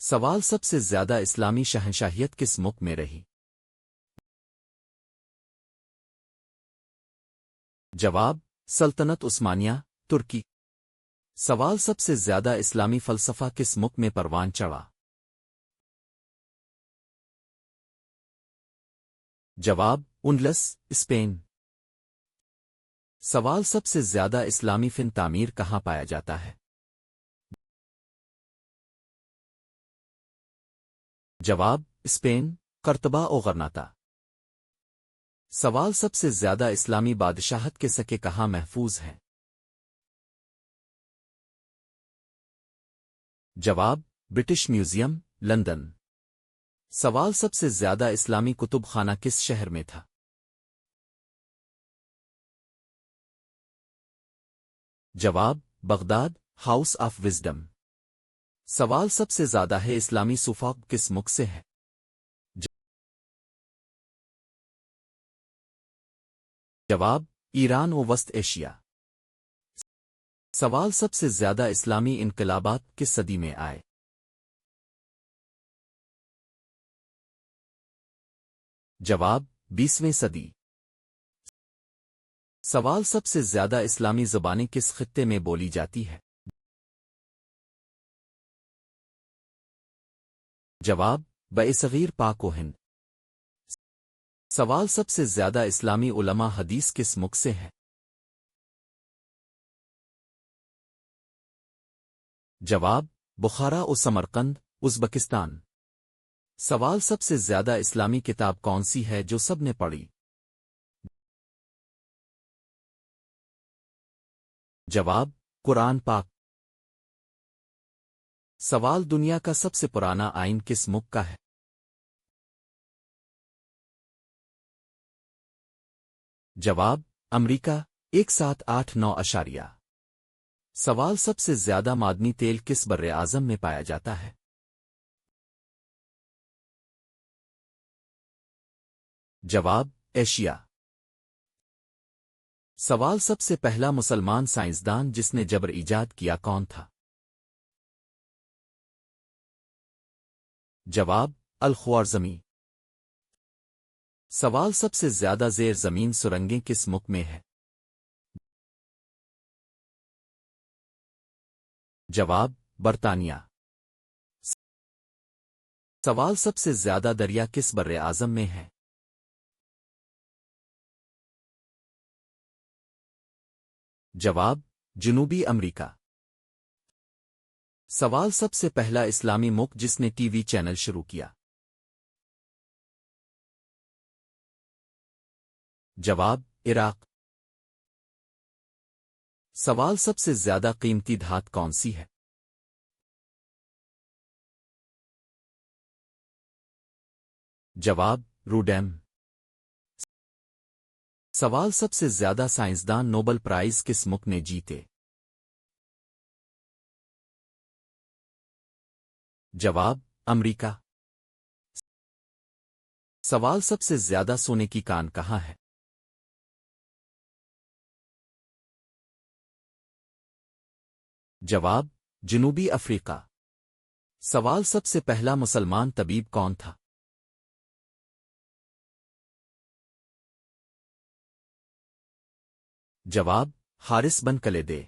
سوال سب سے زیادہ اسلامی شہنشاہیت کس ملک میں رہی؟ جواب: سلطنت عثمانیہ، ترکی۔ سوال سب سے زیادہ اسلامی فلسفہ کس ملک میں پروان چڑھا؟ جواب: اندلس، اسپین۔ سوال سب سے زیادہ اسلامی فن تعمیر کہاں پایا جاتا ہے؟ جواب: اسپین، قرطبہ و غرناطہ۔ سوال سب سے زیادہ اسلامی بادشاہت کے سکے کہاں محفوظ ہیں؟ جواب: برٹش میوزیم، لندن۔ سوال سب سے زیادہ اسلامی کتب خانہ کس شہر میں تھا؟ جواب: بغداد، ہاؤس آف وزڈم۔ سوال سب سے زیادہ ہے اسلامی صوفہ کس ملک سے ہے؟ جواب: ایران و وسط ایشیا۔ سوال سب سے زیادہ اسلامی انقلابات کس صدی میں آئے؟ جواب: 20ویں صدی۔ سوال سب سے زیادہ اسلامی زبانیں کس خطے میں بولی جاتی ہے؟ جواب: برصغیر پاک و ہند۔ سوال سب سے زیادہ اسلامی علماء حدیث کس ملک سے ہیں؟ جواب: بخارا و سمرقند، ازبکستان۔ سوال سب سے زیادہ اسلامی کتاب کون سی ہے جو سب نے پڑھی؟ جواب: قرآن پاک۔ سوال دنیا کا سب سے پرانا آئین کس ملک کا ہے؟ جواب: امریکہ، 1789 اشاریہ۔ سوال سب سے زیادہ معدنی تیل کس بر اعظم میں پایا جاتا ہے؟ جواب: ایشیا۔ سوال سب سے پہلا مسلمان سائنسدان جس نے جبر ایجاد کیا کون تھا؟ جواب: الخوارزمی۔ سوال سب سے زیادہ زیر زمین سرنگیں کس ملک میں ہے؟ جواب: برطانیہ۔ سوال سب سے زیادہ دریا کس بر اعظم میں ہے؟ جواب: جنوبی امریکہ۔ سوال سب سے پہلا اسلامی ملک جس نے ٹی وی چینل شروع کیا؟ جواب: عراق۔ سوال سب سے زیادہ قیمتی دھات کون سی ہے؟ جواب: روڈیم۔ سوال سب سے زیادہ سائنسدان نوبل پرائز کس ملک نے جیتے؟ جواب: امریکہ۔ سوال سب سے زیادہ سونے کی کان کہاں ہے؟ جواب: جنوبی افریقہ۔ سوال سب سے پہلا مسلمان طبیب کون تھا؟ جواب: حارث بن کلیدے۔